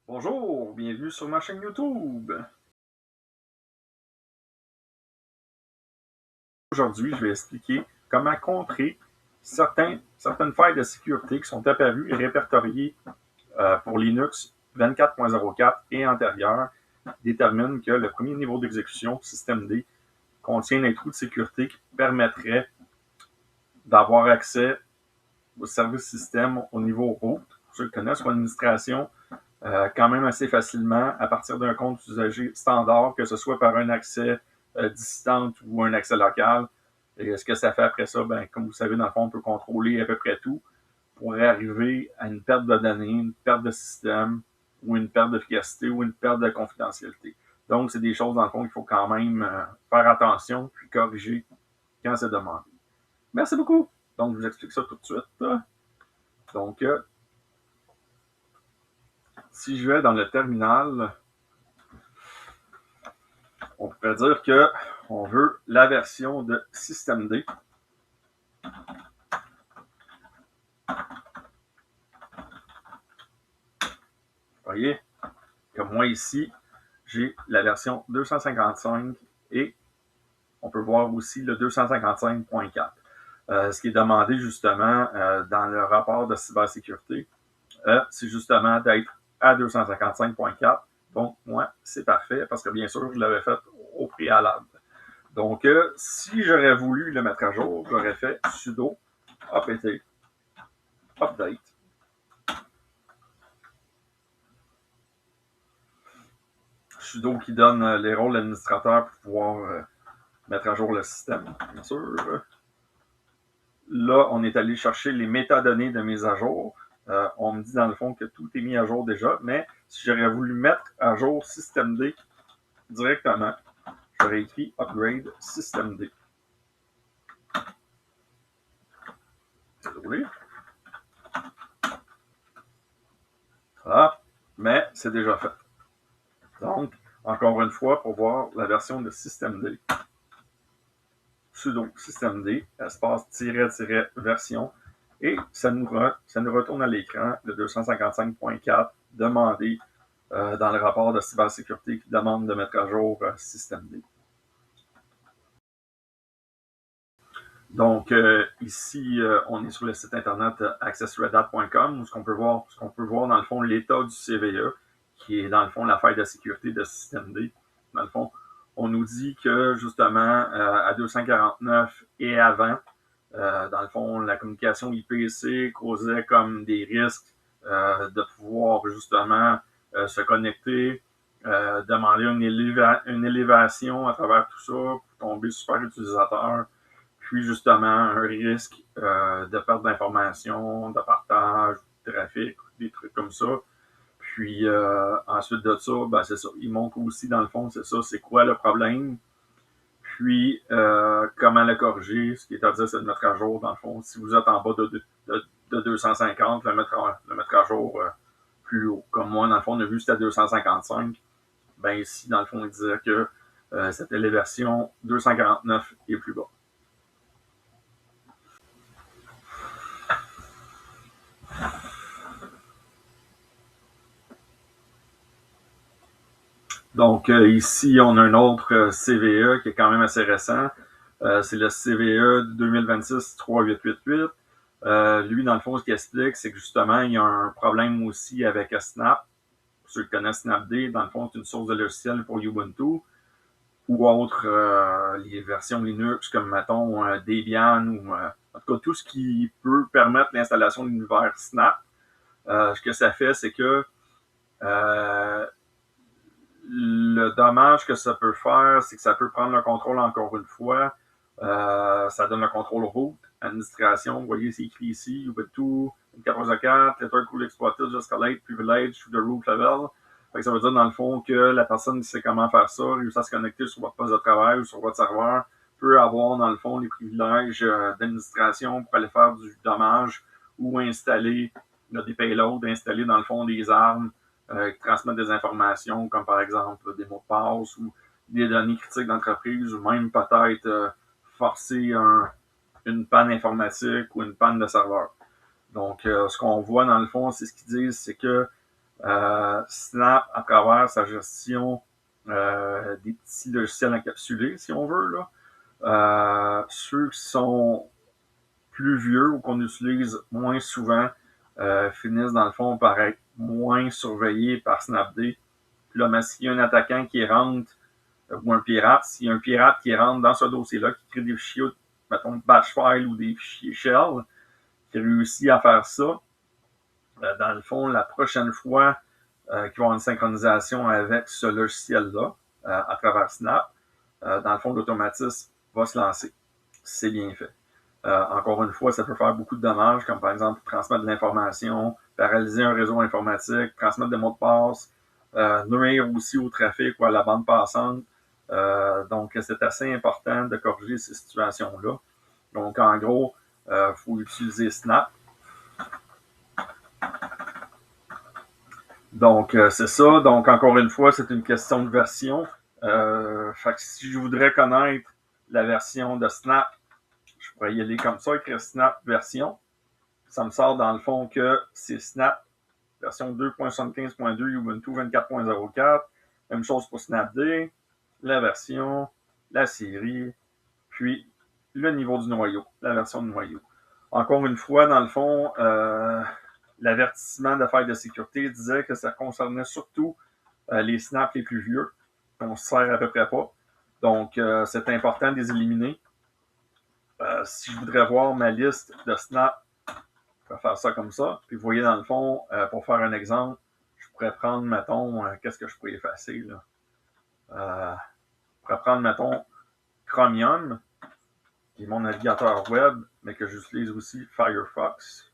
Bonjour, bienvenue sur ma chaîne YouTube. Aujourd'hui, je vais expliquer comment contrer certaines failles de sécurité qui sont apparues et répertoriées pour Linux 24.04 et antérieur, déterminent que le premier niveau d'exécution, système D, contient un trou de sécurité qui permettrait d'avoir accès au service système au niveau root, pour ceux qui connaissent, ou administration, quand même assez facilement à partir d'un compte usager standard, que ce soit par un accès distant ou un accès local. Et ce que ça fait après ça, ben, comme vous savez, dans le fond, on peut contrôler à peu près tout pour arriver à une perte de données, une perte de système, ou une perte d'efficacité, ou une perte de confidentialité. Donc, c'est des choses, dans le fond, qu'il faut quand même faire attention, puis corriger quand c'est demandé. Merci beaucoup. Donc, je vous explique ça tout de suite. Donc, si je vais dans le terminal, on pourrait dire qu'on veut la version de système D. Vous voyez, comme moi ici, j'ai la version 255 et on peut voir aussi le 255.4. Ce qui est demandé justement dans le rapport de cybersécurité, c'est justement d'être à 255.4. Donc, moi, c'est parfait parce que bien sûr, je l'avais fait au préalable. Donc, si j'aurais voulu le mettre à jour, j'aurais fait sudo apt update sudo qui donne les rôles d'administrateur pour pouvoir mettre à jour le système, bien sûr. Là, on est allé chercher les métadonnées de mise à jour. On me dit dans le fond que tout est mis à jour déjà, mais si j'aurais voulu mettre à jour systemd directement, j'aurais écrit upgrade systemd. Désolé. Ah, mais c'est déjà fait. Donc, encore une fois, pour voir la version de systemd, sudo systemd, espace version, et ça nous retourne à l'écran le 255.4 demandé dans le rapport de cybersécurité qui demande de mettre à jour systemd. Donc, ici, on est sur le site internet accessredhat.com où ce qu'on peut voir dans le fond l'état du CVE, qui est dans le fond la faille de sécurité de systemd. Dans le fond, on nous dit que justement à 249 et avant, dans le fond, la communication IPC causait comme des risques de pouvoir justement se connecter, demander une élévation à travers tout ça pour tomber super utilisateur, puis justement un risque de perte d'informations, de partage, de trafic, des trucs comme ça. Puis ensuite de ça, ben c'est ça. Il montre aussi dans le fond, c'est ça, c'est quoi le problème, puis comment le corriger. Ce qui est à dire, c'est de mettre à jour, dans le fond. Si vous êtes en bas de 250, le mettre à jour plus haut. Comme moi, dans le fond, on a vu que c'était à 255. Ben ici, dans le fond, il disait que c'était les versions 249 et plus bas. Donc ici, on a un autre CVE qui est quand même assez récent. C'est le CVE 2026-3888. Lui, dans le fond, ce qu'il explique, c'est que justement, il y a un problème aussi avec Snap. Pour ceux qui connaissent Snapd, dans le fond, c'est une source de logiciel pour Ubuntu ou autres les versions Linux comme, mettons, Debian ou en tout cas tout ce qui peut permettre l'installation de l'univers Snap. Ce que ça fait, c'est que le dommage que ça peut faire, c'est que ça peut prendre le contrôle encore une fois. Ça donne le contrôle root, administration. Vous voyez, c'est écrit ici, Ubuntu, 14.4, letter cool exploited, escalate, privilege to the root level. Ça veut dire, dans le fond, que la personne qui sait comment faire ça, réussit à se connecter sur votre poste de travail ou sur votre serveur, peut avoir, dans le fond, les privilèges d'administration pour aller faire du dommage ou installer des payloads, installer, dans le fond, des armes qui transmettent des informations, comme par exemple des mots de passe ou des données critiques d'entreprise, ou même peut-être forcer une panne informatique ou une panne de serveur. Donc, ce qu'on voit dans le fond, c'est ce qu'ils disent, c'est que Snap, à travers sa gestion des petits logiciels encapsulés, si on veut, là, ceux qui sont plus vieux ou qu'on utilise moins souvent finissent dans le fond par être moins surveillés par Snapd. Puis là, mais s'il y a un attaquant qui rentre ou un pirate, s'il y a un pirate qui rentre dans ce dossier-là, qui crée des fichiers, mettons, batch file ou des fichiers shell, qui réussit à faire ça, dans le fond, la prochaine fois qu'il va y avoir une synchronisation avec ce logiciel-là, à travers Snap, dans le fond, l'automatisme va se lancer. C'est bien fait. Encore une fois, ça peut faire beaucoup de dommages, comme par exemple transmettre de l'information, paralyser un réseau informatique, transmettre des mots de passe, nuire aussi au trafic ou à la bande passante. Donc, c'est assez important de corriger ces situations-là. Donc, en gros, il faut utiliser Snap. Donc, c'est ça. Donc, encore une fois, c'est une question de version. Fait que si je voudrais connaître la version de Snap, je pourrais y aller comme ça, écrire Snap version. Ça me sort dans le fond que c'est Snap version 2.75.2 Ubuntu 24.04. Même chose pour Snapd, la version, la série, puis le niveau du noyau, la version de noyau. Encore une fois, dans le fond, l'avertissement de faille de sécurité disait que ça concernait surtout les snaps les plus vieux, qu'on se sert à peu près pas. Donc, c'est important de les éliminer. Si je voudrais voir ma liste de snaps, je pourrais faire ça comme ça. Puis vous voyez, dans le fond, pour faire un exemple, je pourrais prendre, mettons, qu'est-ce que je pourrais effacer, là? Je pourrais prendre, mettons, Chromium, qui est mon navigateur web, mais que j'utilise aussi Firefox.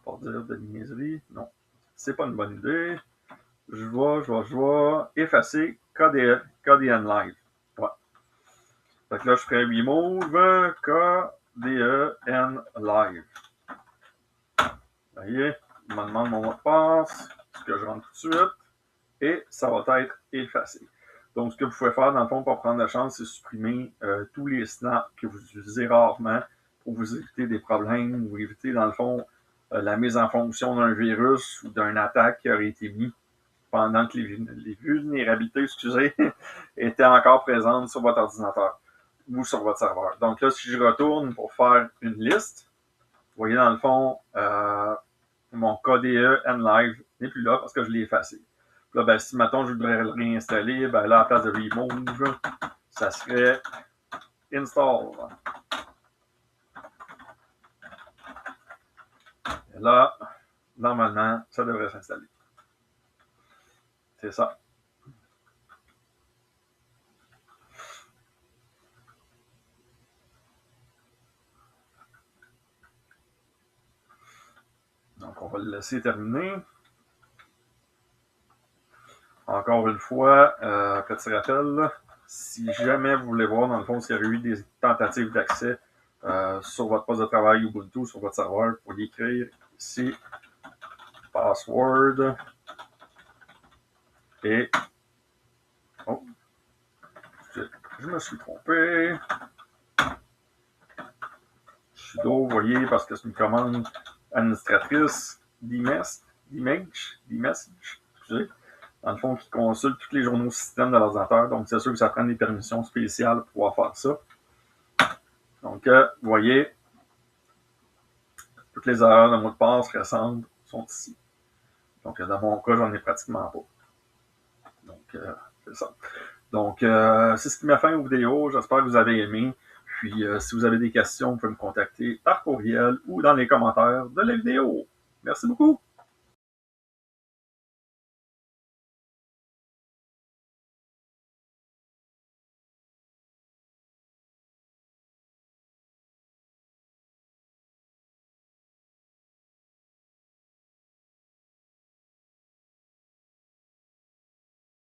Pour dire de niaiserie, non. C'est pas une bonne idée. Je vais effacer KDN Live. Ouais. Fait que là, je ferai remove KDN Live. Vous voyez, il me demande mon mot de passe, ce que je rentre tout de suite, et ça va être effacé. Donc, ce que vous pouvez faire, dans le fond, pour prendre la chance, c'est supprimer tous les snaps que vous utilisez rarement pour vous éviter des problèmes ou éviter, dans le fond, la mise en fonction d'un virus ou d'une attaque qui aurait été mis pendant que les vulnérabilités, étaient encore présentes sur votre ordinateur ou sur votre serveur. Donc là, si je retourne pour faire une liste, vous voyez dans le fond, mon KDE Nlive n'est plus là parce que je l'ai effacé. Là, ben, si maintenant je voudrais le réinstaller, ben là, à la place de remove, ça serait install. Et là, normalement, ça devrait s'installer. C'est ça. Donc, on va le laisser terminer. Encore une fois, petit rappel, si jamais vous voulez voir, dans le fond, s'il y aurait eu des tentatives d'accès sur votre poste de travail Ubuntu, sur votre serveur, vous pouvez écrire ici password et oh, je me suis trompé. Sudo, vous voyez, parce que c'est une commande administratrice d'image, excusez, dans le fond, qui consulte tous les journaux système de l'ordinateur. Donc, c'est sûr que ça prend des permissions spéciales pour pouvoir faire ça. Donc, vous voyez, toutes les erreurs de mot de passe récentes sont ici. Donc, dans mon cas, j'en ai pratiquement pas. Donc, c'est ça. Donc, c'est ce qui m'a fait aux vidéos. J'espère que vous avez aimé. Puis, si vous avez des questions, vous pouvez me contacter par courriel ou dans les commentaires de la vidéo. Merci beaucoup.